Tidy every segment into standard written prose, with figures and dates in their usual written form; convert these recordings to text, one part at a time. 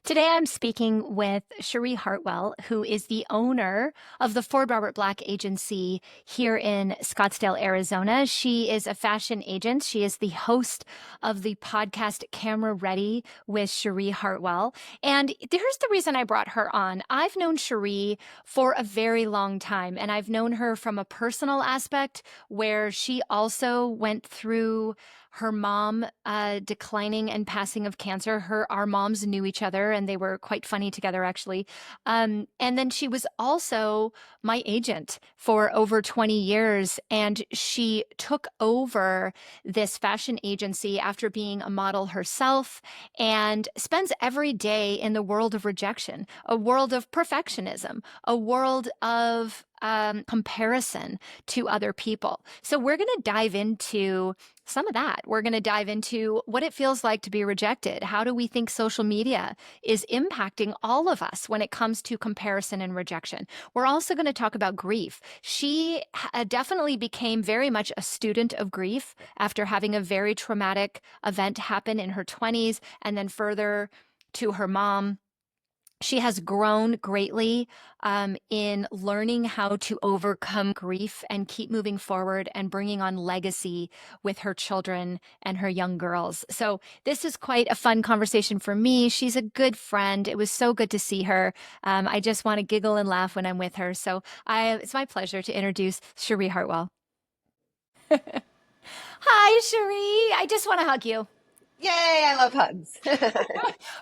Today I'm speaking with Sheree Hartwell, who is the owner of the Ford Robert Black agency here in Scottsdale, Arizona. She is a fashion agent. She is the host of the podcast Camera Ready with Sheree Hartwell. And here's the reason I brought her on. I've known Sheree for a very long time, and I've known her from a personal aspect where she also went through her mom declining and passing of cancer. Our moms knew each other and they were quite funny together, actually. And then she was also my agent for over 20 years. And she took over this fashion agency after being a model herself and spends every day in the world of rejection, a world of perfectionism, a world of comparison to other people. So we're going to dive into some of that. We're going to dive into what it feels like to be rejected. How do we think social media is impacting all of us when it comes to comparison and rejection? We're also going to talk about grief. She definitely became very much a student of grief after having a very traumatic event happen in her 20s and then further to her mom. She has grown greatly in learning how to overcome grief and keep moving forward and bringing on legacy with her children and her young girls. So, this is quite a fun conversation for me. She's a good friend. It was so good to see her. I just want to giggle and laugh when I'm with her. So, it's my pleasure to introduce Sheree Hartwell. Hi, Sheree. I just want to hug you. Yay, I love hugs.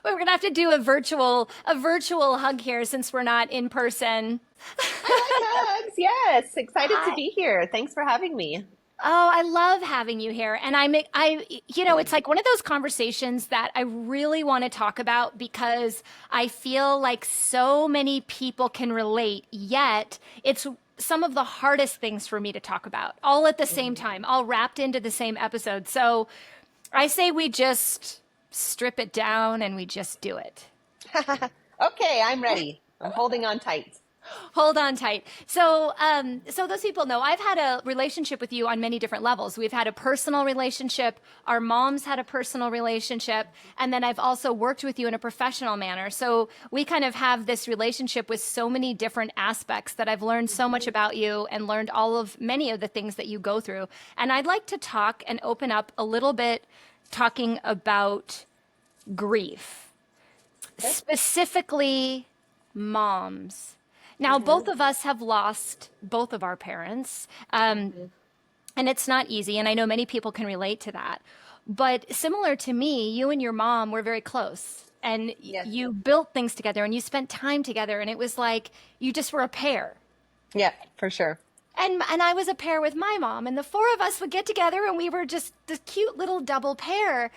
We're gonna have to do a virtual hug here since we're not in person. I like hugs. Yes, excited to Hi. be here. Thanks for having me. Oh, I love having you here. And it's like one of those conversations that I really want to talk about because I feel like so many people can relate, yet it's some of the hardest things for me to talk about all at the same Mhm. time, all wrapped into the same episode. So I say we just strip it down and we just do it. Okay, I'm ready. I'm holding on tight. Hold on tight. So those people know I've had a relationship with you on many different levels. We've had a personal relationship. Our moms had a personal relationship. And then I've also worked with you in a professional manner. So we kind of have this relationship with so many different aspects that I've learned so much Mhm. about you and learned many of the things that you go through. And I'd like to talk and open up a little bit talking about grief, Okay. specifically moms. Now, both Mhm. of us have lost both of our parents, Mhm. and it's not easy. And I know many people can relate to that. But similar to me, you and your mom were very close, and Yes. you built things together, and you spent time together, and it was like you just were a pair. Yeah, for sure. And I was a pair with my mom, and the four of us would get together, and we were just this cute little double pair.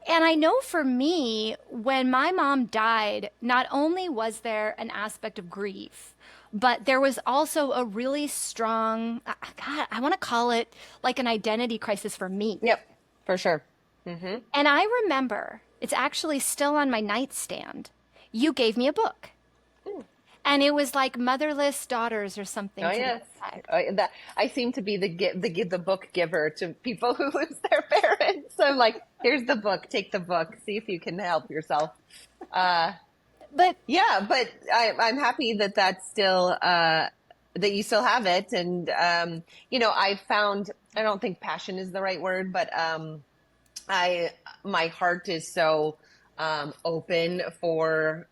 And I know for me, when my mom died, not only was there an aspect of grief, but there was also a really strong, God, I want to call it like an identity crisis for me. Yep, for sure. Hmm. And I remember, it's actually still on my nightstand. You gave me a book, and it was like Motherless Daughters or something Oh to that yes. effect. Oh, that I seem to be the book giver to people who lose their parents. I'm like, here's the book. Take the book. See if you can help yourself. Uh, But Yeah, but I'm happy that that's still that you still have it, and I found I don't think passion is the right word, but I my heart is so open for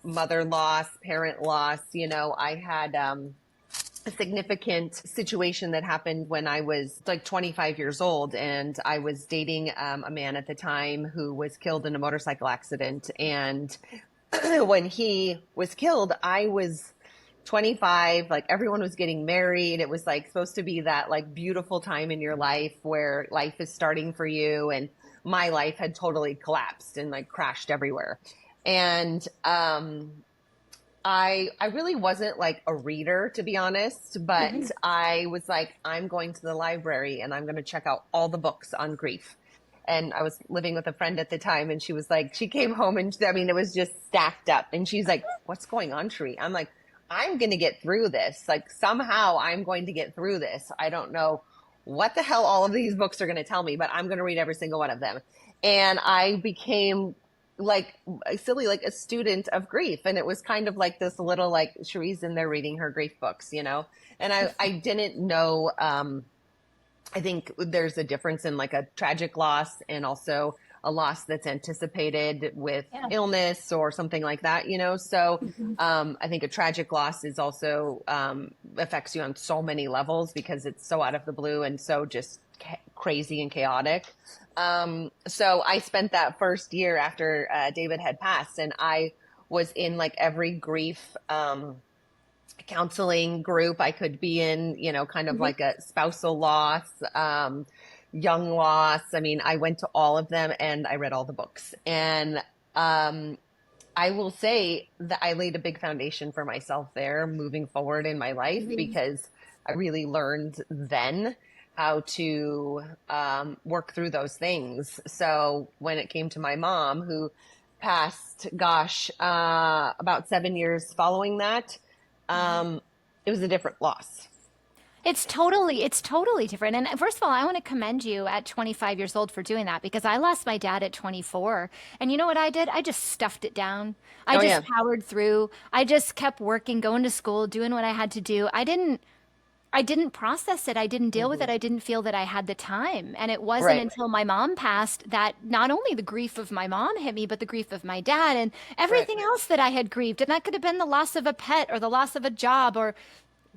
mother loss, parent loss. I had a significant situation that happened when I was like 25 years old, and I was dating a man at the time who was killed in a motorcycle accident, and when he was killed, I was 25. Like everyone was getting married. It was like supposed to be that like beautiful time in your life where life is starting for you. And my life had totally collapsed and like crashed everywhere. And I really wasn't like a reader, to be honest, but Mhm. I was like, I'm going to the library and I'm going to check out all the books on grief. And I was living with a friend at the time, and she was like, she came home and I mean, it was just stacked up. And she's like, what's going on, Sheree? I'm like, I'm going to get through this. Like, somehow I'm going to get through this. I don't know what the hell all of these books are going to tell me, but I'm going to read every single one of them. And I became like silly, like a student of grief. And it was kind of like this little, like, Sheree's in there reading her grief books, you know? And I didn't know, I think there's a difference in like a tragic loss and also a loss that's anticipated with Yeah. illness or something like that, you know? So Mhm. I think a tragic loss is also affects you on so many levels because it's so out of the blue and so just crazy and chaotic. So I spent that first year after David had passed, and I was in like every grief counseling group I could be in, you know, kind of Mhm. like a spousal loss, young loss. I mean, I went to all of them and I read all the books. And um, I will say that I laid a big foundation for myself there moving forward in my life Mhm. because I really learned then how to work through those things. So when it came to my mom, who passed, gosh, about 7 years following that, Mhm. um, it was a different loss. It's totally different. And first of all, I want to commend you at 25 years old for doing that because I lost my dad at 24. And you know what I did? I just stuffed it down. I Oh just yeah. powered through. I just kept working, going to school, doing what I had to do. I didn't process it. I didn't deal with Hmm. it. I didn't feel that I had the time. And it wasn't Right. until my mom passed that not only the grief of my mom hit me, but the grief of my dad and Right. everything else that I had grieved. And that could have been the loss of a pet or the loss of a job or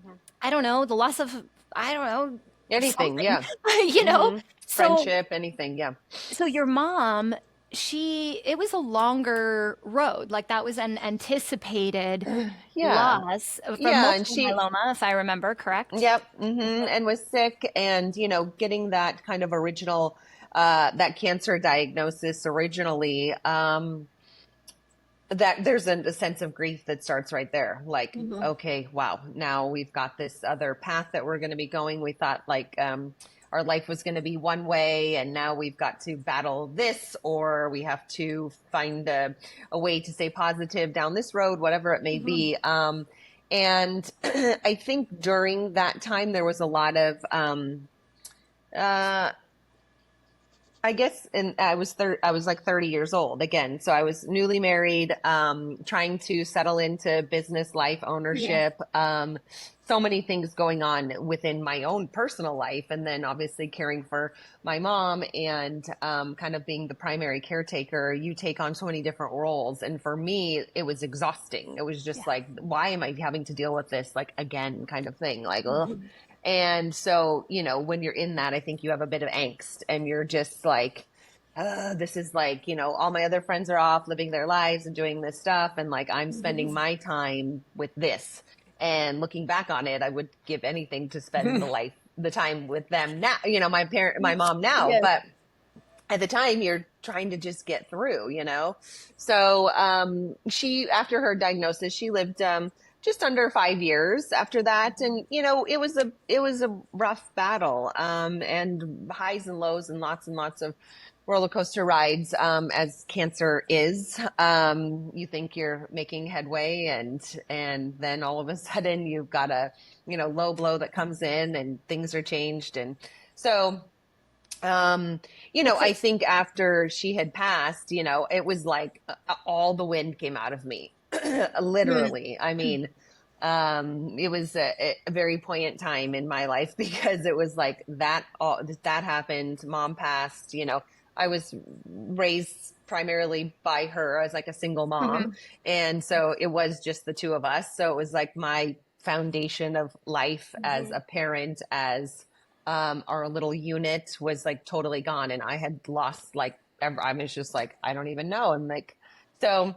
Mhm. I don't know, the loss of, I don't know, Anything. something, Yeah. you know? Hmm. So, Friendship. Anything. Yeah. so your mom, it was a longer road. Like that was an anticipated Yeah. loss from Yeah. And multiple she, myeloma, if I remember correct. yep, and was sick, and you know, getting that kind of original, that cancer diagnosis originally, that there's a sense of grief that starts right there. Like, Mhm. okay, wow, now we've got this other path that we're going to be going. We thought like our life was going to be one way, and now we've got to battle this, or we have to find a way to stay positive down this road, whatever it may Mhm. be. And I think during that time there was a lot of uh, I guess, and I was like 30 years old again. So I was newly married, trying to settle into business life, Yeah. ownership, so many things going on within my own personal life. And then obviously caring for my mom and, kind of being the primary caretaker. You take on so many different roles. And for me, it was exhausting. It was just Yeah. like, why am I having to deal with this like again kind of thing? Like, ugh. Mhm. And so, you know, when you're in that, I think you have a bit of angst and you're just like, this is like, you know, all my other friends are off living their lives and doing this stuff. And like, I'm spending Mhm. my time with this. And looking back on it, I would give anything to spend the time with them now, you know, my mom now. Yes. But at the time you're trying to just get through, you know? So, she, after her diagnosis, she lived, just under 5 years after that. And, you know, it was a rough battle, and highs and lows and lots of roller coaster rides, as cancer is. You think you're making headway and then all of a sudden you've got a, you know, low blow that comes in and things are changed. And so, um, you know, I Okay. think after she had passed, you know, it was like all the wind came out of me, Mhm. literally. I mean, it was a very poignant time in my life because it was like that, all that happened. Mom passed, you know, I was raised primarily by her as like a single mom. Mhm. And so it was just the two of us. So it was like my foundation of life as Mhm. a parent, as our little unit was like totally gone, and I had lost like I was just like, I don't even know. And like, so,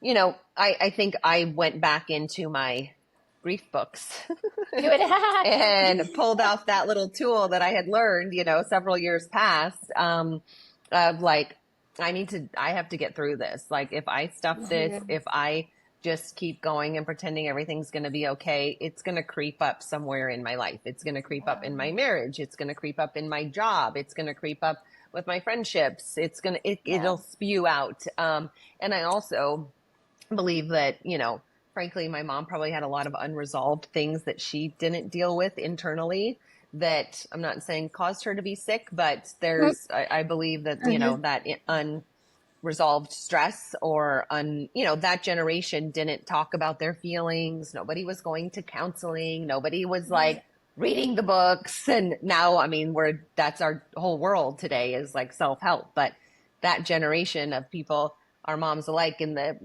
you know, I think I went back into my grief books You would and pulled out that little tool that I had learned, you know, several years past, of like, I have to get through this. Like, if I stuff this, Mhm. if I just keep going and pretending everything's going to be okay, it's going to creep up somewhere in my life. It's going to creep up in my marriage. It's going to creep up in my job. It's going to creep up with my friendships. Yeah. It'll spew out. And I also believe that, you know, frankly, my mom probably had a lot of unresolved things that she didn't deal with internally, that I'm not saying caused her to be sick, but Mhm. I believe that, you know, Mhm. that unresolved stress or that generation didn't talk about their feelings. Nobody was going to counseling. Nobody was like reading the books. And now, I mean, that's our whole world today is like self-help. But that generation of people, our moms alike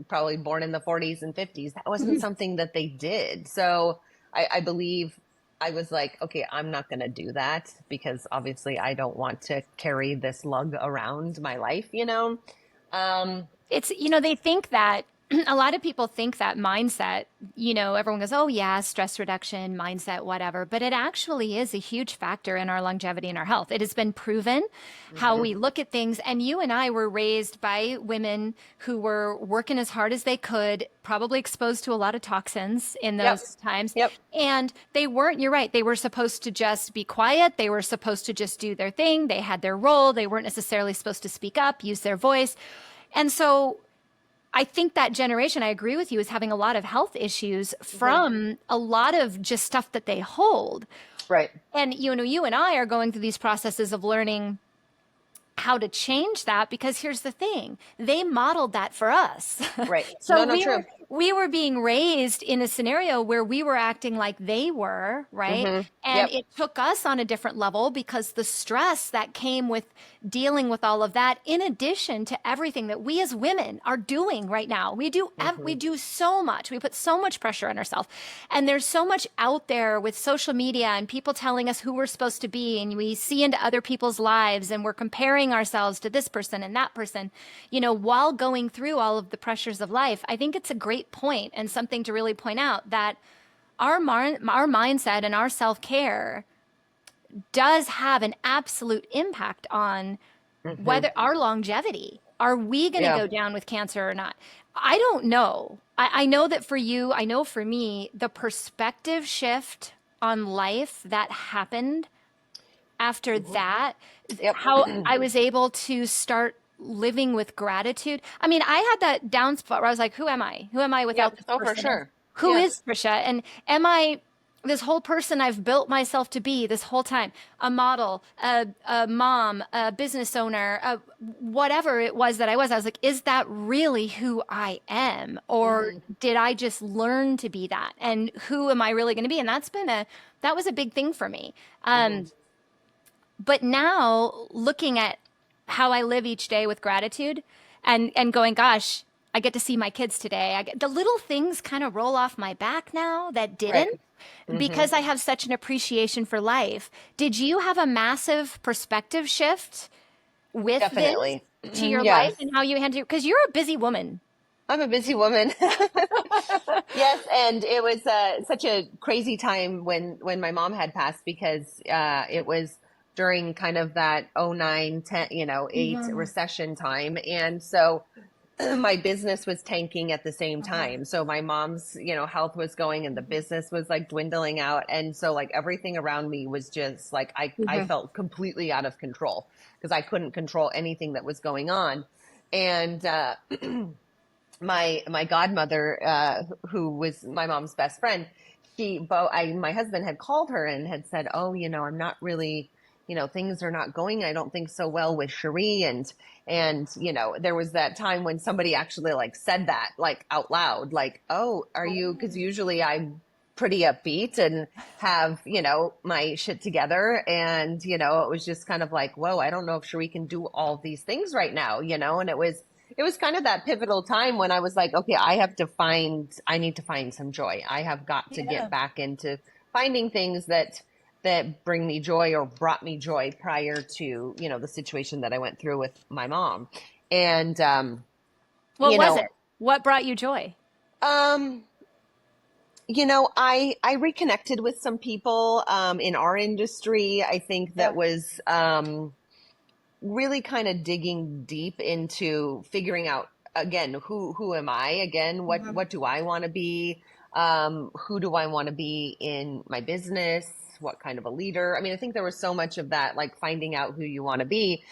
probably born in the 40s and 50s, that wasn't something that they did. So I believe I was like, okay, I'm not going to do that because obviously I don't want to carry this lug around my life. It's, they think that a lot of people think that mindset, everyone goes, oh, yeah, stress reduction, mindset, whatever. But it actually is a huge factor in our longevity and our health. It has been proven how we look at things. And you and I were raised by women who were working as hard as they could, probably exposed to a lot of toxins in Yep. those times. Yep. And they weren't, you're right, they were supposed to just be quiet. They were supposed to just do their thing. They had their role. They weren't necessarily supposed to speak up, use their voice. And so I think that generation, I agree with you, is having a lot of health issues from a lot of just stuff that they hold. Right. And, you and I are going through these processes of learning how to change that because here's the thing, they modeled that for us. Right. So No, true. we were being raised in a scenario where we were acting like they were, right? And Yep. it took us on a different level because the stress that came with dealing with all of that, in addition to everything that we as women are doing right now, we do so much. We put so much pressure on ourselves. And there's so much out there with social media and people telling us who we're supposed to be. And we see into other people's lives and we're comparing ourselves to this person and that person, while going through all of the pressures of life. I think it's a great point and something to really point out that our mindset and our self-care does have an absolute impact on whether our longevity. Are we going to go down with cancer or not? I don't know. I know that for you, I know for me, the perspective shift on life that happened after that, how I was able to start living with gratitude. I mean, I had that down spot where I was like, who am I? Who am I without this Oh, person? for sure. Who is Tricia? And am I this whole person I've built myself to be this whole time? A model, a mom, a business owner, whatever it was that I was like, is that really who I am? Or did I just learn to be that? And who am I really going to be? And that was a big thing for me. But now looking at how I live each day with gratitude and going, gosh, I get to see my kids today. The little things kind of roll off my back now that didn't because I have such an appreciation for life. Did you have a massive perspective shift with Definitely. this to your Yes. life and how you handle it? Because you're a busy woman. I'm a busy woman. Yes, and it was such a crazy time when my mom had passed because it was during kind of that 09, 10, 8 recession time. And so my business was tanking at the same time. So my mom's, health was going and the business was like dwindling out. And so like everything around me was just like, I felt completely out of control because I couldn't control anything that was going on. And, my godmother, who was my mom's best friend, my husband had called her and had said, oh, I'm not really, things are not going, I don't think so well with Sheree. And, there was that time when somebody actually like said that like out loud, like, oh, are you, cause usually I'm pretty upbeat and have, my shit together. And, it was just kind of like, whoa, I don't know if Sheree can do all these things right now, and it was kind of that pivotal time when I was like, okay, I need to find some joy. I have got to get back into finding things that bring me joy or brought me joy prior to, the situation that I went through with my mom. And, What was it? What brought you joy? I reconnected with some people, in our industry. I think that was, really kind of digging deep into figuring out again who am I again, what do I want to be, who do I want to be in my business, what kind of a leader. I mean, I think there was so much of that, like finding out who you want to be.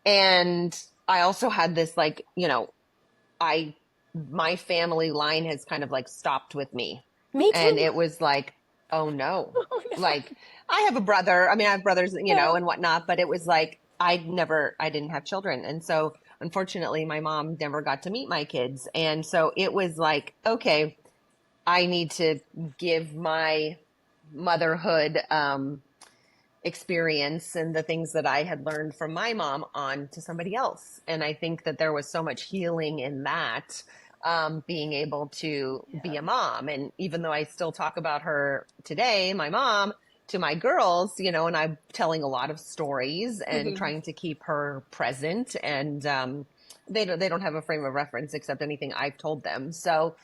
And I also had this like, my family line has kind of like stopped with me. Me too. And it was like, oh no, like I have a brother. I mean, I have brothers, and whatnot, but it was like, I didn't have children. And so unfortunately, my mom never got to meet my kids. And so it was like, okay, I need to give my motherhood experience and the things that I had learned from my mom on to somebody else. And I think that there was so much healing in that, being able to be a mom. And even though I still talk about her today, my mom, to my girls, and I'm telling a lot of stories and Mhm. trying to keep her present. And they don't have a frame of reference except anything I've told them. So,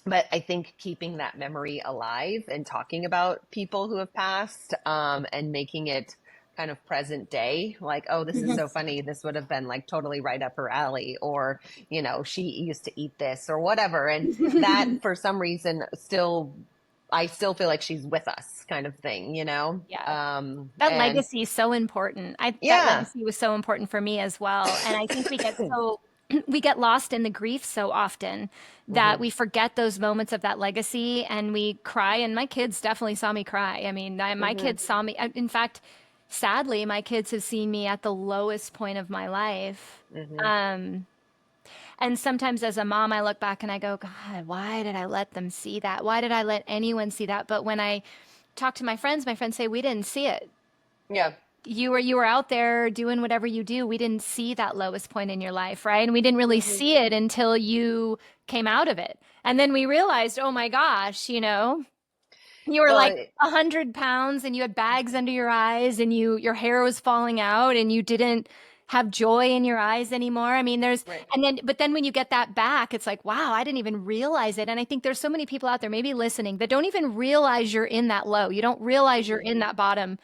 but I think keeping that memory alive and talking about people who have passed, and making it kind of present day, like, oh, this is Mhm. so funny. This would have been like totally right up her alley, or, she used to eat this or whatever. And that for some reason I still feel like she's with us kind of thing, Yeah. That And legacy is so important. That yeah. legacy was so important for me as well. And I think we get so we get lost in the grief so often that Hmm. we forget those moments of that legacy and we cry. And my kids definitely saw me cry. I mean, my Hmm. kids saw me. In fact, sadly, my kids have seen me at the lowest point of my life. Hmm. Um, and sometimes as a mom, I look back and I go, God, why did I let them see that? Why did I let anyone see that? But when I talk to my friends say, we didn't see it. Yeah. You were out there doing whatever you do. We didn't see that lowest point in your life, right? And we didn't really Hmm. see it until you came out of it. And then we realized, oh my gosh, you were Well, like 100 pounds and you had bags under your eyes and your hair was falling out and you didn't have joy in your eyes anymore. I mean, right. but then when you get that back, it's like, wow, I didn't even realize it. And I think there's so many people out there maybe listening that don't even realize you're in that low. You don't realize you're Hmm. in that bottom,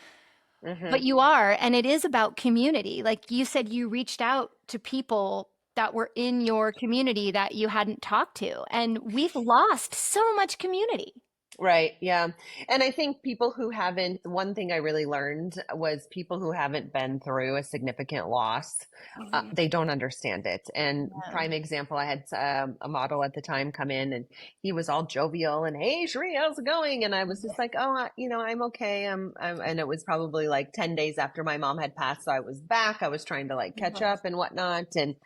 Hmm. but you are. And it is about community. Like you said, you reached out to people that were in your community that you hadn't talked to. And we've lost so much community. Right. Yeah. And I think people who haven't, one thing I really learned was people who haven't been through a significant loss, Mhm. they don't understand it. And Yeah. prime example, I had a model at the time come in and he was all jovial and, hey, Sheree, how's it going? And I was just like, oh, I'm okay. And it was probably like 10 days after my mom had passed. So I was back. I was trying to like catch Mhm. up and whatnot. And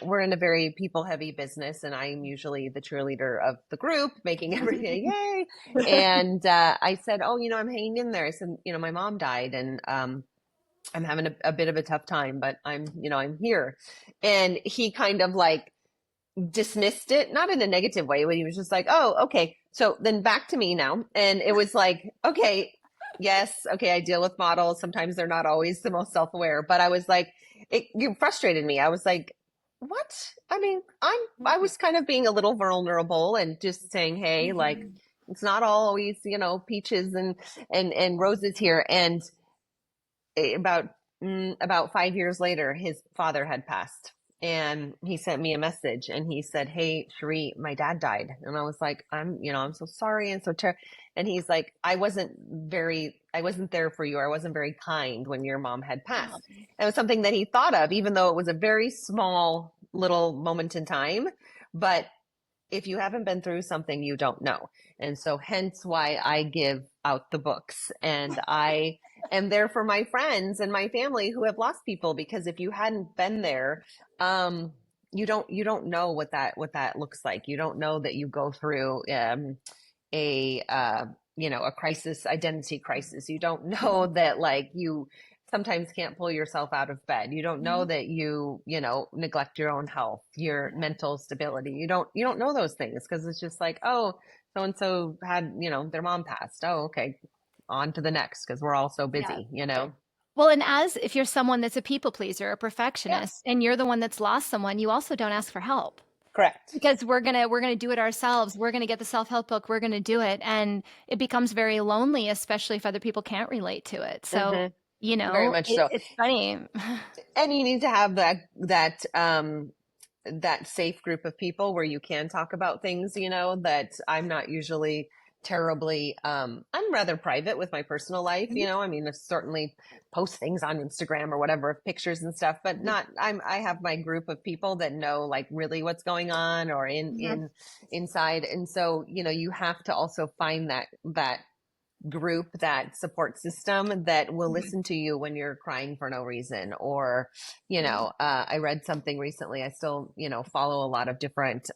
we're in a very people heavy business, and I'm usually the cheerleader of the group, making everything yay. And I said, oh, I'm hanging in there. I said, my mom died, and I'm having a bit of a tough time, but I'm here. And he kind of like dismissed it, not in a negative way, but he was just like, oh, okay. So then back to me now. And it was like, okay, yes, okay, I deal with models. Sometimes they're not always the most self-aware, but I was like, you frustrated me. I was like, what? I mean, I Mhm. was kind of being a little vulnerable and just saying, hey, like, Mhm. it's not always, peaches and roses here. And about about 5 years later, his father had passed, and he sent me a message, and he said, "Hey, Sheree, my dad died," and I was like, I'm so sorry and so and he's like, I wasn't there for you. I wasn't very kind when your mom had passed. Oh. And it was something that he thought of, even though it was a very small little moment in time, but if you haven't been through something, you don't know. And so hence why I give out the books, and I am there for my friends and my family who have lost people, because if you hadn't been there, you don't know what that looks like. You don't know that you go through a a crisis, identity crisis. You don't know that like you sometimes can't pull yourself out of bed. You don't know Mhm. that you neglect your own health, your Yeah. mental stability. You don't know those things, because it's just like, oh, so and so had, their mom passed. Oh, okay. On to the next, because we're all so Yeah. busy. Well, and as if you're someone that's a people pleaser, a Yeah. perfectionist, and you're the one that's lost someone, you also don't ask for help Correct. because we're gonna do it ourselves. We're gonna get the self-help book. We're gonna do it, and it becomes very lonely, especially if other people can't relate to it. So, Hmm. Very much so. it's funny. And you need to have that safe group of people where you can talk about things, that I'm not usually terribly I'm rather private with my personal life, I mean, I certainly post things on Instagram or whatever, pictures and stuff, but not I have my group of people that know like really what's going on, or in Mhm. inside. And so, you have to also find that group, that support system that will listen to you when you're crying for no reason. Or, I read something recently. I still, follow a lot of different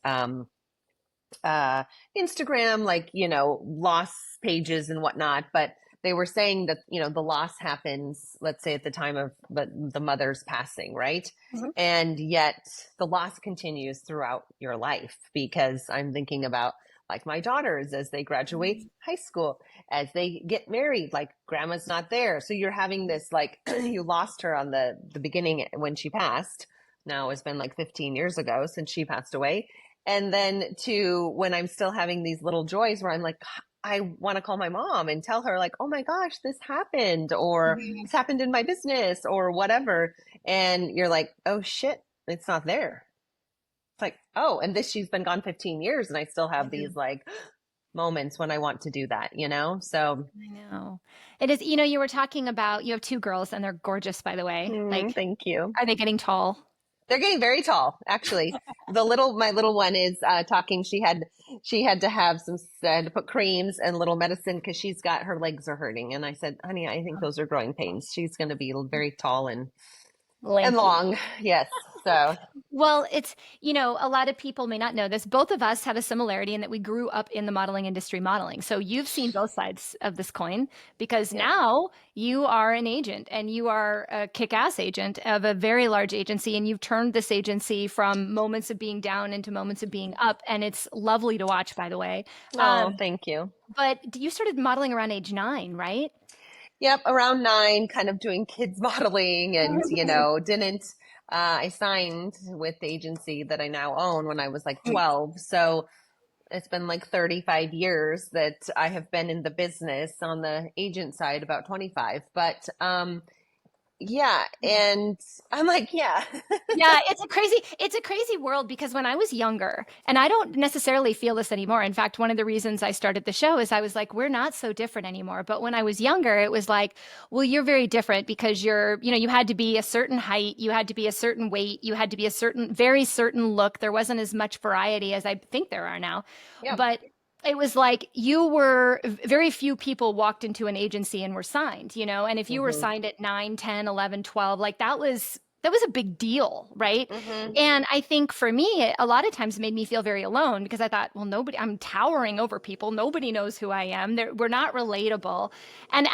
uh, Instagram, like, loss pages and whatnot. But they were saying that, the loss happens, let's say at the time of the mother's passing, right? Mhm. And yet the loss continues throughout your life, because I'm thinking about like my daughters as they graduate high school, as they get married, like grandma's not there. So you're having this, like, you lost her on the beginning when she passed. Now it's been like 15 years ago since she passed away. And then to when I'm still having these little joys where I'm like, I want to call my mom and tell her, like, oh my gosh, this happened, or Mhm. this happened in my business, or whatever. And you're like, oh shit, it's not there. It's like, oh, and this, she's been gone 15 years and I still have these like moments when I want to do that, So, I know. It is, you were talking about, you have two girls and they're gorgeous, by the way. Like, thank you. are they getting tall? They're getting very tall, actually. My little one is talking. She had to have had to put creams and little medicine because she's got, her legs are hurting. And I said, honey, I think those are growing pains. She's going to be very tall and Lanky. long. Yes. So, Well, it's, a lot of people may not know this. Both of us have a similarity in that we grew up in the modeling industry modeling. So you've seen both sides of this coin because yep. now you are an agent and you are a kick-ass agent of a very large agency. And you've turned this agency from moments of being down into moments of being up. And it's lovely to watch, by the way. Oh, Um, thank you. but you started modeling around age 9, right? Yep. Around 9, kind of doing kids modeling, and, didn't, I signed with the agency that I now own when I was like 12. So, it's been like 35 years that I have been in the business, on the agent side about 25. But yeah, and I'm like, yeah. Yeah, it's a crazy world because when I was younger, and I don't necessarily feel this anymore. In fact, one of the reasons I started the show is I was like, we're not so different anymore. But when I was younger, it was like, well, you're very different because you had to be a certain height, you had to be a certain weight, you had to be a very certain look. There wasn't as much variety as I think there are now. Yep. But it was like very few people walked into an agency and were signed, and if you were Mm-hmm. signed at 9, 10, 11, 12, like that was a big deal, right? Mm-hmm. And I think for me, a lot of times it made me feel very alone because I thought, well, I'm towering over people. Nobody knows who I am. We're not relatable. And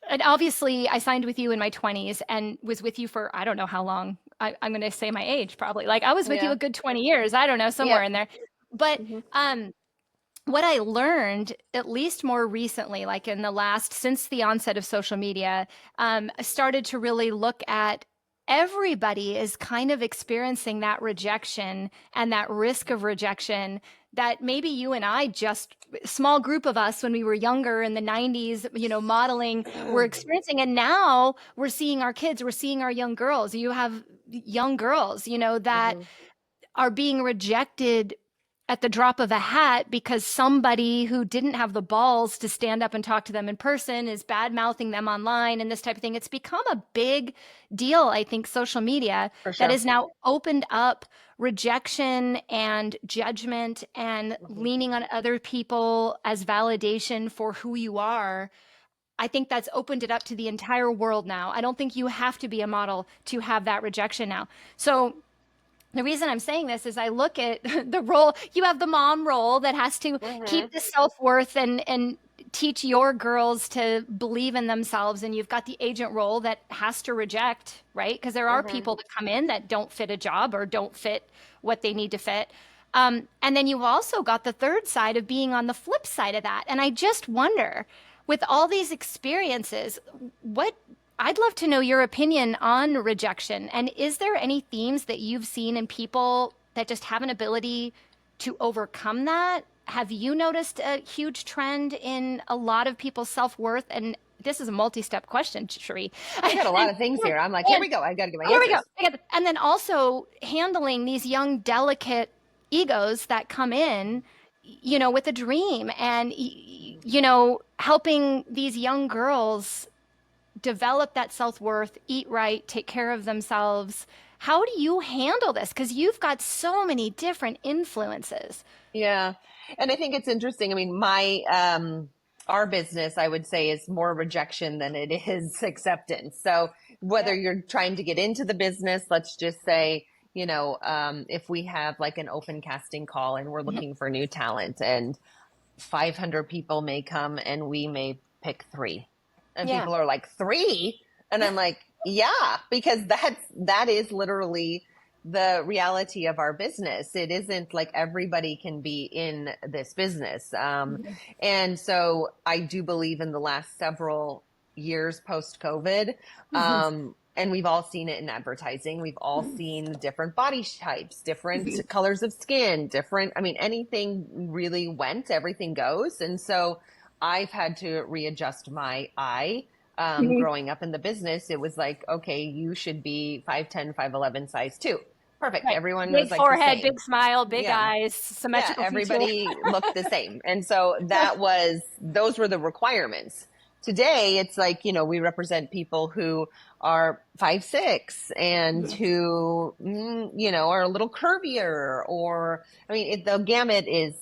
and obviously, I signed with you in my 20s and was with you for, I don't know how long. I'm going to say my age probably. Like I was with you Yeah. a good 20 years. I don't know, somewhere Yep. in there. But Mm-hmm. um, what I learned, at least more recently, like since the onset of social media, I started to really look at everybody is kind of experiencing that rejection and that risk of rejection that maybe you and I, just small group of us when we were younger in the 90s, modeling, were experiencing. And now we're seeing our kids, we're seeing our young girls. You have young girls, that Mm-hmm. are being rejected at the drop of a hat because somebody who didn't have the balls to stand up and talk to them in person is bad mouthing them online and this type of thing. It's become a big deal, I think, social media For that sure. has now opened up rejection and judgment and Mm-hmm. leaning on other people as validation for who you are. I think that's opened it up to the entire world now. I don't think you have to be a model to have that rejection now. So the reason I'm saying this is I look at the role, you have the mom role that has to Mm-hmm. keep the self-worth and teach your girls to believe in themselves. And you've got the agent role that has to reject, right? Because there are Mm-hmm. people that come in that don't fit a job or don't fit what they need to fit. And then you've also got the third side of being on the flip side of that. And I just wonder, with all these experiences, what I'd love to know your opinion on rejection. And is there any themes that you've seen in people that just have an ability to overcome that? Have you noticed a huge trend in a lot of people's self-worth? And this is a multi-step question, Sheree. I got a lot and, of things here. I'm like, here and we go. I got to get my here we go. answers. And then also handling these young, delicate egos that come in, with a dream and, helping these young girls develop that self-worth, eat right, take care of themselves. How do you handle this? Because you've got so many different influences. Yeah. And I think it's interesting. I mean, my our business, I would say, is more rejection than it is acceptance. So whether Yeah. you're trying to get into the business, let's just say, if we have like an open casting call and we're Mhm. looking for new talent, and 500 people may come and we may pick three. And Yeah. people are like, three? And I'm like, yeah, because that is literally the reality of our business. It isn't like everybody can be in this business. Mhm. And so I do believe in the last several years post COVID, Mhm. and we've all seen it in advertising. We've all Mhm. seen different body types, different Mhm. colors of skin, different, I mean, anything really went, everything goes. And so I've had to readjust my eye. Mhm. Growing up in the business, it was like, okay, you should be 5'10", 5'11", size 2. Perfect. Right. Everyone was Big like the forehead, same. big smile, big Yeah. eyes, Yeah. symmetrical features. Everybody looked the same. And so those were the requirements. Today, it's like, we represent people who are 5'6" and Mhm. who, are a little curvier, or, I mean, the gamut is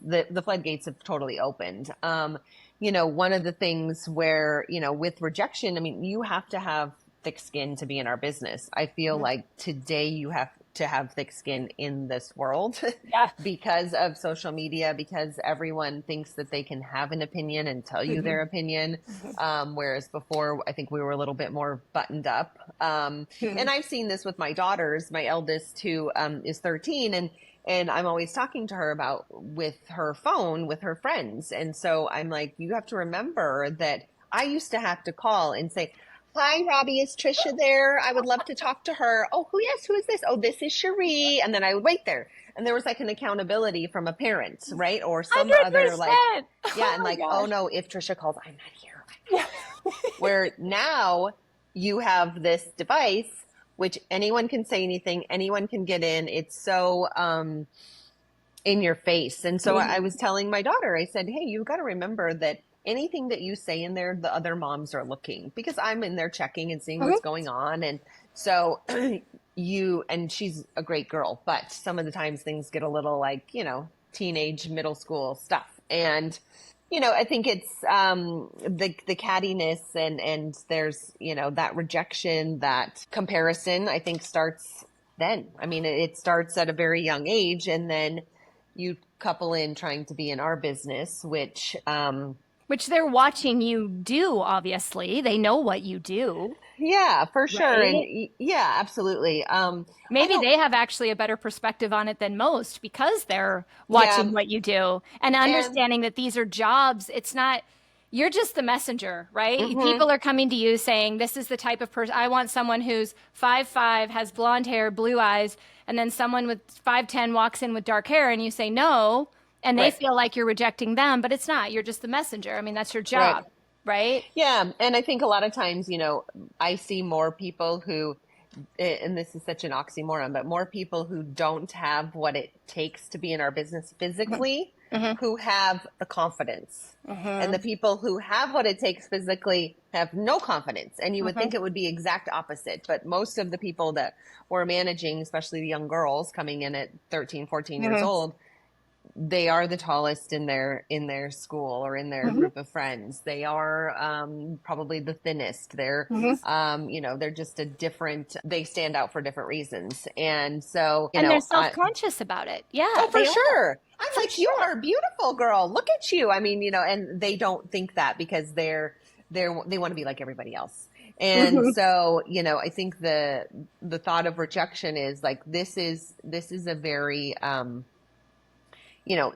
the floodgates have totally opened. One of the things where, with rejection, I mean, you have to have thick skin to be in our business. I feel Mhm. like today you have to have thick skin in this world Yeah. because of social media, because everyone thinks that they can have an opinion and tell you Mhm. their opinion. Mhm. Whereas before, I think we were a little bit more buttoned up. And Mhm. I've seen this with my daughters. My eldest, who is 13, and I'm always talking to her about with her phone with her friends. And so I'm like, you have to remember that I used to have to call and say, hi, Robbie, is Tricia there? I would love to talk to her. Oh, yes, who is this? Oh, this is Sheree. And then I would wait there. And there was like an accountability from a parent, right? Or some other like, 100%. yeah, Oh and my like, oh gosh. no, if Tricia calls, I'm not here. Yeah. Where now you have this device, which anyone can say anything, anyone can get in. It's so in your face. And so I Mhm. was telling my daughter, I said, hey, you got to remember that anything that you say in there, the other moms are looking, because I'm in there checking and seeing Mhm. what's going on. And so and she's a great girl, but some of the times things get a little like, teenage, middle school stuff. And, I think it's the cattiness, and there's, that rejection, that comparison, I think starts then. I mean, it starts at a very young age, and then you couple in trying to be in our business, which, Which they're watching you do, obviously. They know what you do, yeah, for sure. And right? yeah, absolutely. I Maybe don't, they have actually a better perspective on it than most because they're yeah. watching what you do and And, understanding that these are jobs. It's not, you're just the messenger, right? hmm People are coming to you saying, this is the type of person I want, someone who's 5'5", has blonde hair, blue eyes, and then someone with 5'10" walks in with dark hair and you say no, and they right, feel like you're rejecting them, but it's not. You're just the messenger. I mean, that's your right. job, right? Yeah. And I think a lot of times, I see more people who, and this is such an oxymoron, but more people who don't have what it takes to be in our business physically, Hmm. who have the confidence. And the Hmm. people who have what it takes physically have no confidence. And you would Hmm. think it would be exact opposite. But most of the people that we're managing, especially the young girls coming in at 13, 14 years Hmm. old, they are the tallest in their school or in their Hmm. group of friends. They are probably the thinnest. They're Hmm. they're just a different. They stand out for different reasons, and so And they're I self-conscious about it. Yeah, oh, for they are. sure. I'm For like, you sure. are a beautiful girl. Look at you. I mean, and they don't think that because they want to be like everybody else. And Hmm. so, I think the thought of rejection is like, this is a very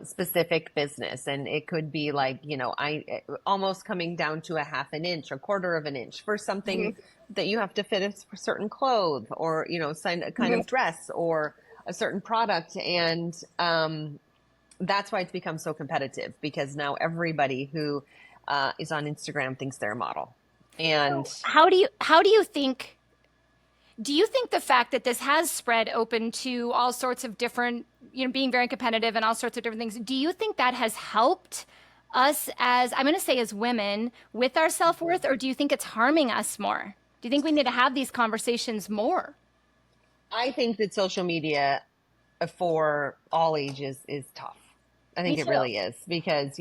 specific business. And it could be like, I almost coming down to a half an inch, a quarter of an inch for something that you have to fit a certain clothes, or, sign a kind Hmm. of dress or a certain product. And that's why it's become so competitive, because now everybody who is on Instagram thinks they're a model. And So how do you think the fact that this has spread open to all sorts of different, being very competitive and all sorts of different things, do you think that has helped us as, I'm going to say as women with our self-worth, or do you think it's harming us more? Do you think we need to have these conversations more? I think that social media for all ages is tough. I Me think it too. really is because,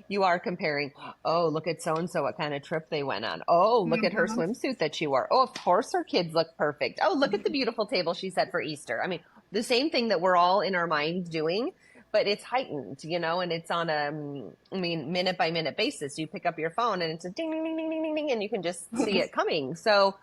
you are comparing, oh, look at so and so, what kind of trip they went on. Oh, look at her Mhm. swimsuit that she wore. Oh, of course her kids look perfect. Oh, look at the beautiful table she set for Easter. I mean, the same thing that we're all in our mind doing, but it's heightened, and it's on a, minute by minute basis. You pick up your phone and it's a ding, ding, ding, ding, ding, ding, ding, and you can just see it coming. So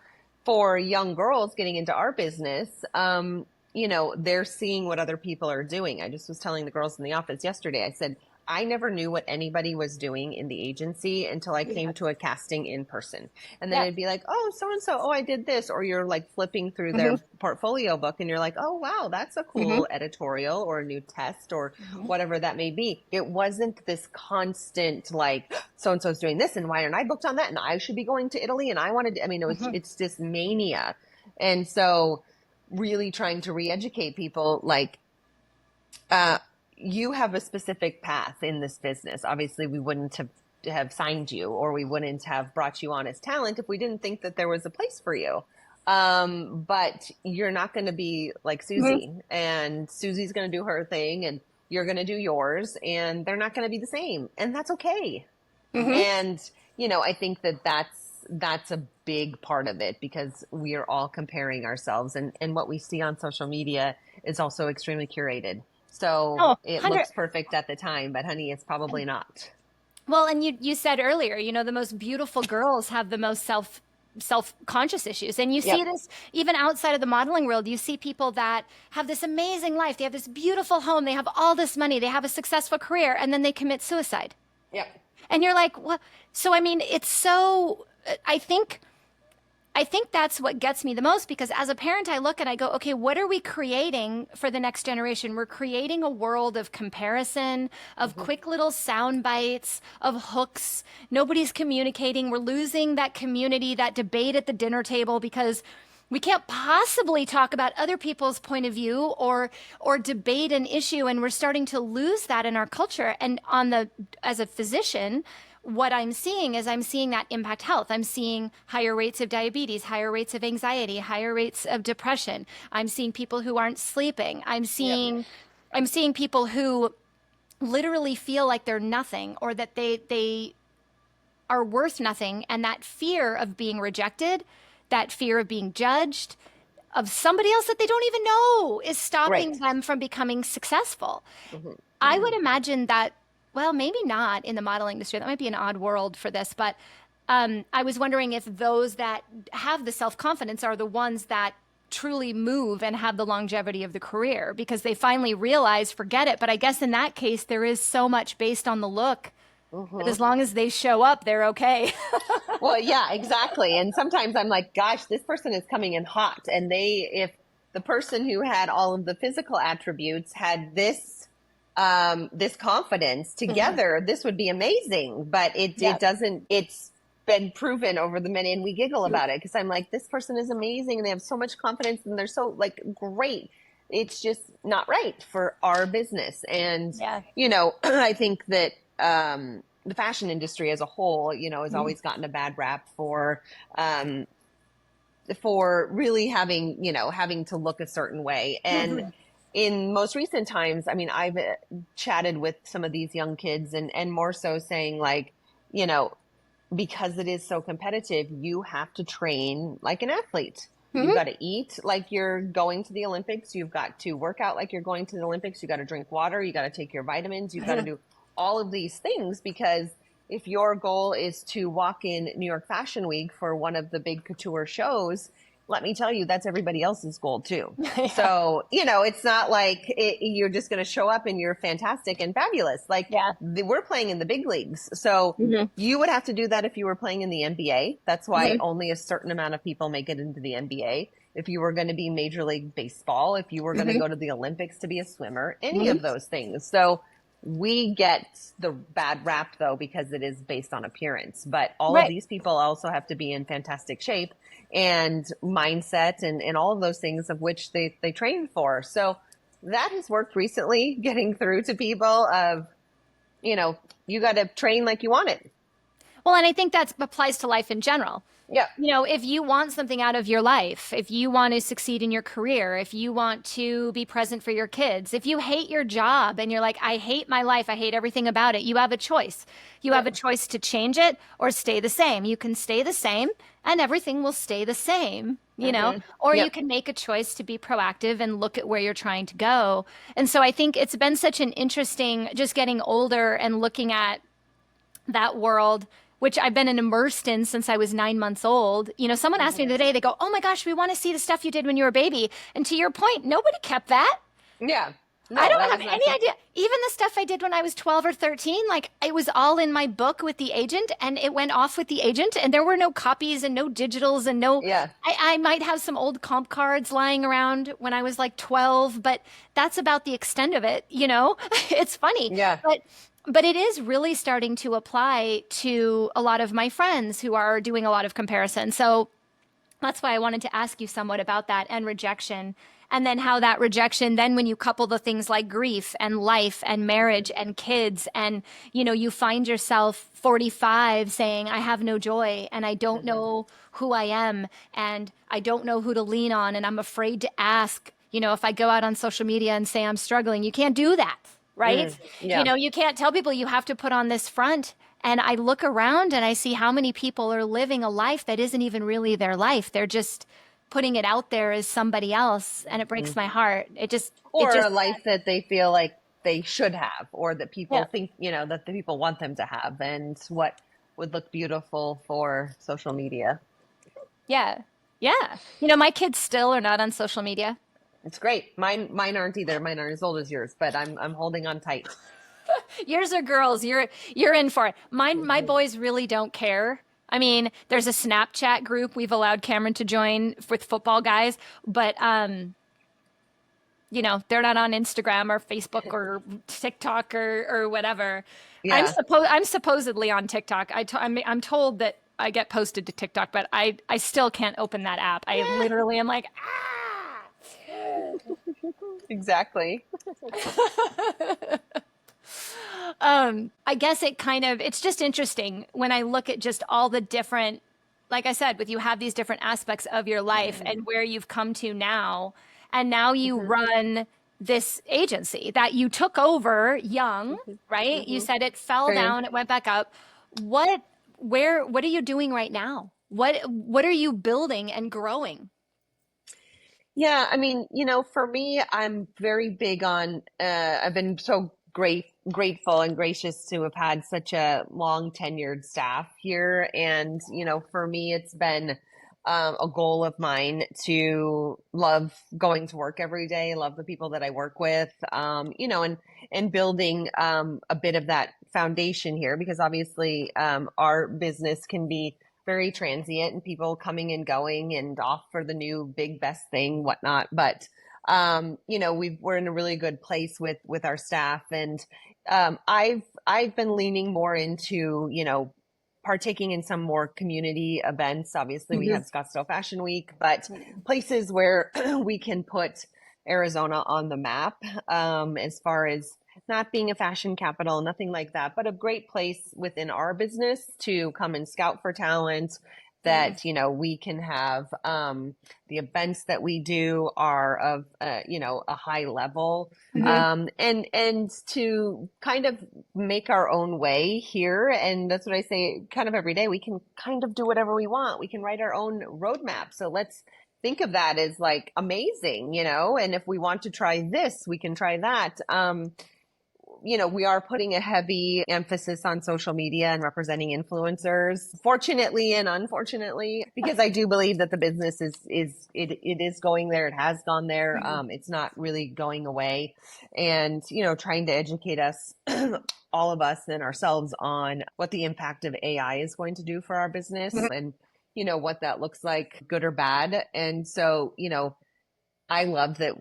for young girls getting into our business, they're seeing what other people are doing. I just was telling the girls in the office yesterday, I said, I never knew what anybody was doing in the agency until I Yeah. came to a casting in person. And then Yeah. it'd be like, oh, so and so, oh, I did this. Or you're like flipping through Hmm. their portfolio book and you're like, oh, wow, that's a Hmm. cool editorial or a new test or Hmm. whatever that may be. It wasn't this constant, like, so and so's doing this and why aren't I booked on that? And I should be going to Italy. And I wanted, Hmm. it's this mania. And so, really trying to re-educate people like uh, you have a specific path in this business. Obviously we wouldn't have signed you or we wouldn't have brought you on as talent if we didn't think that there was a place for you. But you're not going to be like Susie, and Susie's going to do her thing and you're going to do yours, and they're not going to be the same, and that's okay. Hmm. And I think that that's a big part of it because we are all comparing ourselves, and what we see on social media is also extremely curated. So Oh, it 100. looks perfect at the time, but honey, it's probably not. Well, and you said earlier, the most beautiful girls have the most self-conscious issues. And you see Yep. this even outside of the modeling world. You see people that have this amazing life. They have this beautiful home. They have all this money. They have a successful career, and then they commit suicide. Yep. And you're like, what? So, I mean, it's so, I think that's what gets me the most because as a parent, I look and I go, okay, what are we creating for the next generation? We're creating a world of comparison, of Hmm. quick little sound bites, of hooks. Nobody's communicating. We're losing that community, that debate at the dinner table because we can't possibly talk about other people's point of view or debate an issue, and we're starting to lose that in our culture. And as a physician, what I'm seeing is I'm seeing that impact health. I'm seeing higher rates of diabetes, higher rates of anxiety, higher rates of depression. I'm seeing people who aren't sleeping. Yep. I'm seeing people who literally feel like they're nothing or that they are worth nothing, and that fear of being rejected, that fear of being judged, of somebody else that they don't even know is stopping Right. them from becoming successful. Hmm. I would imagine that, well, maybe not in the modeling industry. That might be an odd world for this, but I was wondering if those that have the self confidence are the ones that truly move and have the longevity of the career because they finally realize, forget it. But I guess in that case, there is so much based on the look that Hmm. as long as they show up, they're okay. Well, yeah, exactly. And sometimes I'm like, gosh, this person is coming in hot. And if the person who had all of the physical attributes had this confidence Mhm. together, this would be amazing. But it Yeah. doesn't, it's been proven over the many, and we giggle about it because I'm like, this person is amazing and they have so much confidence and they're so like great. It's just not right for our business. And, Yeah. I think that, the fashion industry as a whole, has Mhm. always gotten a bad rap um, for really having to look a certain way. And Mhm. in most recent times, I mean, I've chatted with some of these young kids and more so saying like, you know, because it is so competitive, you have to train like an athlete. You've Mhm. got to eat like you're going to the Olympics. You've got to work out like you're going to the Olympics. You got to drink water. You got to take your vitamins. You've got to do all of these things because if your goal is to walk in New York Fashion Week for one of the big couture shows, let me tell you, that's everybody else's goal too. Yeah. So, it's not like you're just going to show up and you're fantastic and fabulous. Like Yeah. we're playing in the big leagues. So Mhm. you would have to do that if you were playing in the NBA. That's why Mhm. only a certain amount of people make it into the NBA. If you were going to be Major League Baseball, if you were going to Mhm. go to the Olympics to be a swimmer, any Mhm. of those things. So we get the bad rap though because it is based on appearance. But all of Right. these people also have to be in fantastic shape and mindset and all of those things of which they train for. So that has worked recently, getting through to people of, you know, you got to train like you want it. Well, and I think that applies to life in general. Yeah. If you want something out of your life, if you want to succeed in your career, if you want to be present for your kids, if you hate your job and you're like, I hate my life, I hate everything about it, you have a choice. You have a Yep. choice to change it or stay the same. You can stay the same and everything will stay the same, or you Yep. can make a choice to be proactive and look at where you're trying to go. And so I think it's been such an interesting, just getting older and looking at that world, which I've been immersed in since I was 9 months old. Someone asked me the Hmm. other day, they go, "Oh my gosh, we want to see the stuff you did when you were a baby." And to your point, nobody kept that. Yeah. I No, don't that have was not any kept. idea. Even the stuff I did when I was 12 or 13, like it was all in my book with the agent and it went off with the agent and there were no copies and no digitals and no, Yeah. I might have some old comp cards lying around when I was like 12, but that's about the extent of it. It's funny, Yeah. but it is really starting to apply to a lot of my friends who are doing a lot of comparison. So that's why I wanted to ask you somewhat about that and rejection. And then how that rejection, then when you couple the things like grief and life and marriage and kids, and you find yourself 45 saying, I have no joy and I don't Hmm. know who I am and I don't know who to lean on and I'm afraid to ask. If I go out on social media and say I'm struggling, you can't do that, right? Yeah. You can't tell people you have to put on this front. And I look around and I see how many people are living a life that isn't even really their life. They're just putting it out there as somebody else, and it breaks Mhm. my heart. It Or just, a life that they feel like they should have, or that people yeah, think, that the people want them to have, and what would look beautiful for social media. yeah, yeah. My kids still are not on social media. It's great. Mine aren't either. Mine aren't as old as yours, but I'm holding on tight. Yours are girls. You're in for it. My boys really don't care. I mean, there's a Snapchat group we've allowed Cameron to join with football guys, but they're not on Instagram or Facebook or TikTok or whatever. Yeah. I'm supposedly on TikTok. I'm told that I get posted to TikTok, but I still can't open that app. I literally am like, Exactly. ah. I guess it's just interesting when I look at just all the different, like I said, with you have these different aspects of your life and where you've come to now. And now you Hmm. run this agency that you took over young, Hmm. right? You Hmm. said it fell True. down, it went back up. What are you doing right now? What are you building and growing? Yeah, I mean, for me, I'm very big on, I've been so grateful and gracious to have had such a long tenured staff here. And, for me, it's been a goal of mine to love going to work every day, love the people that I work with, and building a bit of that foundation here, because obviously our business can be very transient and people coming and going and off for the new big best thing, whatnot. But we're in a really good place with our staff, and I've been leaning more into partaking in some more community events. Obviously, we have Scottsdale Fashion Week, but places where we can put Arizona on the map, as far as not being a fashion capital, nothing like that, but a great place within our business to come and scout for talent. That we can have, the events that we do are of a high level, Mhm. and to kind of make our own way here. And that's what I say kind of every day. We can kind of do whatever we want. We can write our own roadmap. So let's think of that as like amazing, and if we want to try this, we can try that. We are putting a heavy emphasis on social media and representing influencers, fortunately and unfortunately, because I do believe that the business it is going there. It has gone there. It's not really going away, and trying to educate us, all of us and ourselves, on what the impact of AI is going to do for our business, and what that looks like, good or bad. And so, I love that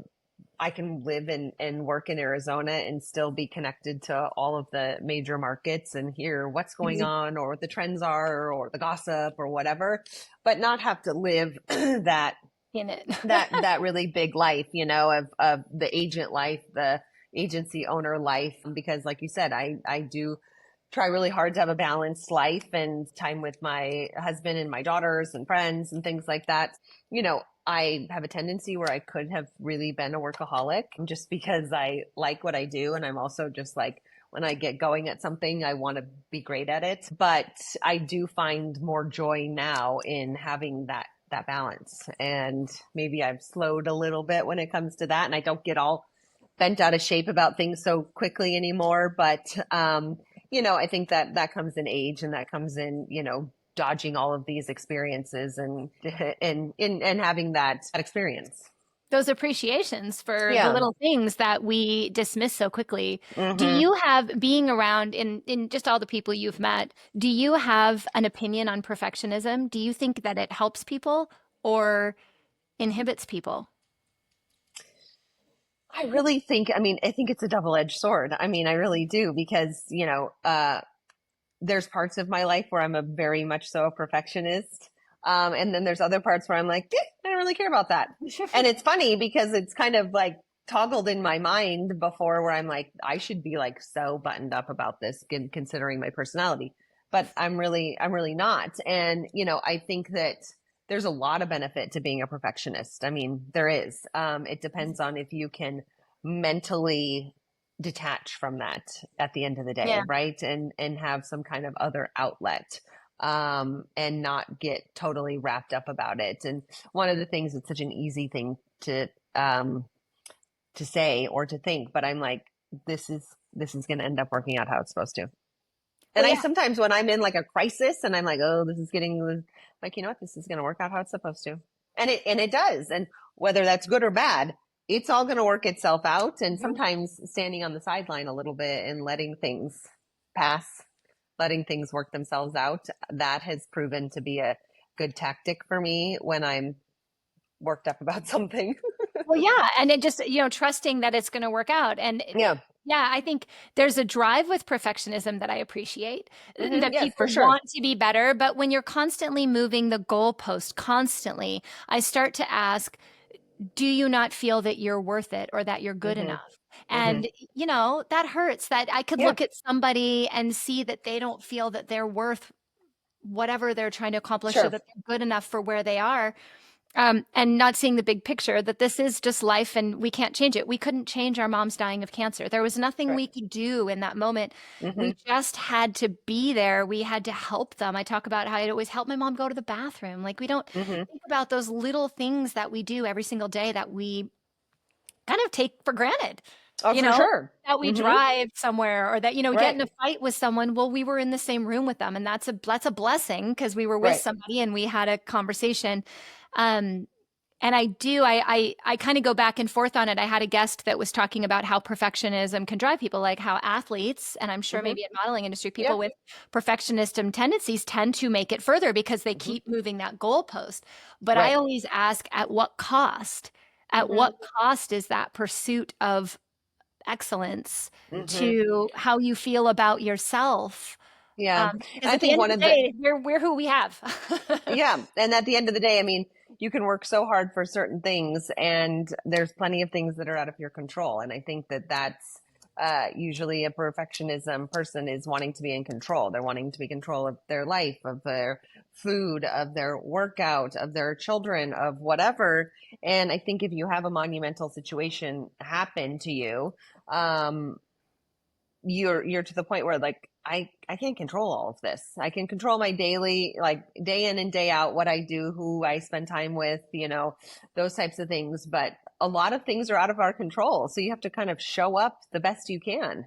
I can live and work in Arizona and still be connected to all of the major markets and hear what's going on, or what the trends are, or the gossip or whatever, but not have to live that In it. that really big life, of the agent life, the agency owner life, because like you said, I do try really hard to have a balanced life and time with my husband and my daughters and friends and things like that. I have a tendency where I could have really been a workaholic just because I like what I do. And I'm also just like, when I get going at something, I want to be great at it. But I do find more joy now in having that balance. And maybe I've slowed a little bit when it comes to that. And I don't get all bent out of shape about things so quickly anymore. But I think that comes in age, and that comes in, dodging all of these experiences and and having that experience. Those appreciations for the Yeah. little things that we dismiss so quickly. Do Hmm. you have, being around in just all the people you've met, do you have an opinion on perfectionism? Do you think that it helps people or inhibits people? I really think, I think it's a double-edged sword. I really do, because, there's parts of my life where I'm a very much so a perfectionist. And then there's other parts where I'm like, I don't really care about that. And it's funny because it's kind of like toggled in my mind before, where I'm like, I should be like so buttoned up about this, considering my personality, but I'm really not. And, I think that there's a lot of benefit to being a perfectionist. There is. It depends on if you can mentally detach from that at the end of the Yeah. day, right? And have some kind of other outlet, and not get totally wrapped up about it. And one of the things, it's such an easy thing um, to say or to think, but I'm like, this is going to end up working out how it's supposed to. And Well, I yeah. sometimes, when I'm in like a crisis and I'm like, oh, this is getting like, you know what, this is going to work out how it's supposed to. And it does. And whether that's good or bad, it's all going to work itself out. And Mhm. sometimes standing on the sideline a little bit and letting things pass, letting things work themselves out, that has proven to be a good tactic for me when I'm worked up about something. Well, yeah. And it just, trusting that it's going to work out. And Yeah. yeah, I think there's a drive with perfectionism that I appreciate, Hmm. that Yes, for people sure. want to be better. But when you're constantly moving the goalpost, constantly, I start to ask, do you not feel that you're worth it or that you're good Hmm. enough? Hmm. And, that hurts, that I could Yeah, look at somebody and see that they don't feel that they're worth whatever they're trying to accomplish, or sure. that they're good enough for where they are. And not seeing the big picture, that this is just life and we can't change it. We couldn't change our moms dying of cancer. There was nothing Right. we could do in that moment. Hmm. We just had to be there. We had to help them. I talk about how I'd always help my mom go to the bathroom. Like, we don't Hmm. think about those little things that we do every single day that we kind of take for granted, Oh, you for know, sure. that we Hmm. drive somewhere, or that, we get in Right. a fight with someone. Well, we were in the same room with them, and that's a blessing, because we were with Right. somebody and we had a conversation. Um, and I kind of go back and forth on it. I had a guest that was talking about how perfectionism can drive people, like how athletes, and I'm sure Hmm. maybe in modeling industry, Yeah. people with perfectionism tendencies tend to make it further because they Hmm. keep moving that goalpost. But I Right. always ask, at what cost? At Hmm. what cost is that pursuit of excellence Hmm. to how you feel about yourself? Yeah. Because I at the think end of one the of the, day, we're who we have. yeah. And at the end of the day, you can work so hard for certain things, and there's plenty of things that are out of your control. And I think that that's usually a perfectionism person is wanting to be in control. They're wanting to be in control of their life, of their food, of their workout, of their children, of whatever. And I think if you have a monumental situation happen to you, um, you're to the point where, like, I can't control all of this. I can control my daily, like, day in and day out, what I do, who I spend time with, those types of things. But a lot of things are out of our control, so you have to kind of show up the best you can.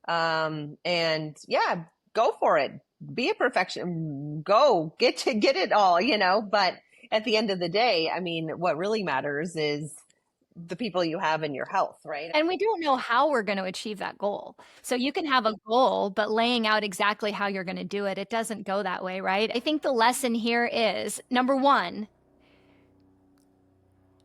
And yeah, go for it. Be a perfection. Go get it all, But at the end of the day, what really matters is the people you have and your health, right? And we don't know how we're going to achieve that goal. So you can have a goal, but laying out exactly how you're going to do it, it doesn't go that way, right? I think the lesson here is, number one,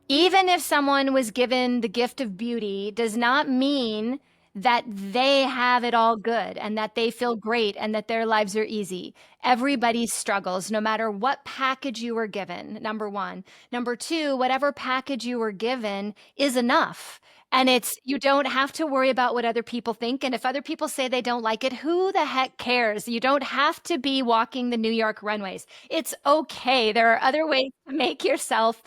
even if someone was given the gift of beauty, does not mean that they have it all good and that they feel great and that their lives are easy. Everybody struggles, no matter what package you were given, number one. Number two, whatever package you were given is enough. And it's, you don't have to worry about what other people think. And if other people say they don't like it, who the heck cares? You don't have to be walking the New York runways. It's okay. There are other ways to make yourself,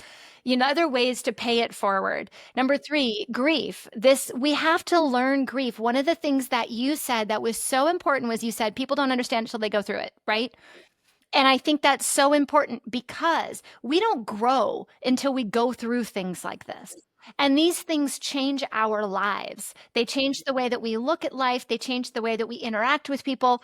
other ways to pay it forward. Number three, grief. We have to learn grief. One of the things that you said that was so important was you said people don't understand until they go through it, right? And I think that's so important because we don't grow until we go through things like this. And these things change our lives. They change the way that we look at life, they change the way that we interact with people,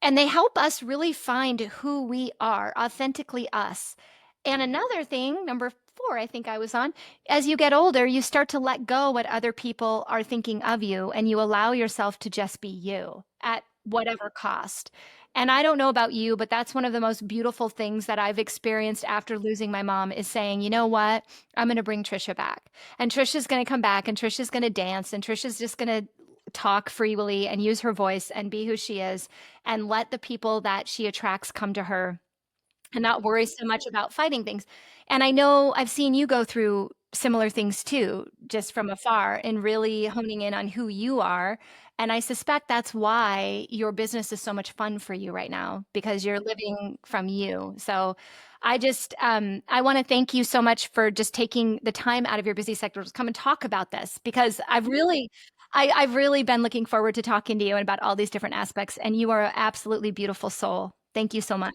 and they help us really find who we are, authentically us. And another thing, number four, I think I was on, as you get older, you start to let go what other people are thinking of you and you allow yourself to just be you at whatever cost. And I don't know about you, but that's one of the most beautiful things that I've experienced after losing my mom is saying, you know what? I'm going to bring Tricia back. And Tricia's going to come back and Tricia's going to dance and Tricia's just going to talk freely and use her voice and be who she is and let the people that she attracts come to her and not worry so much about fighting things. And I know I've seen you go through similar things too, just from afar, and really honing in on who you are. And I suspect that's why your business is so much fun for you right now because you're living from you. So I want to thank you so much for just taking the time out of your busy sector to come and talk about this because I've really been looking forward to talking to you about all these different aspects. And you are an absolutely beautiful soul. Thank you so much.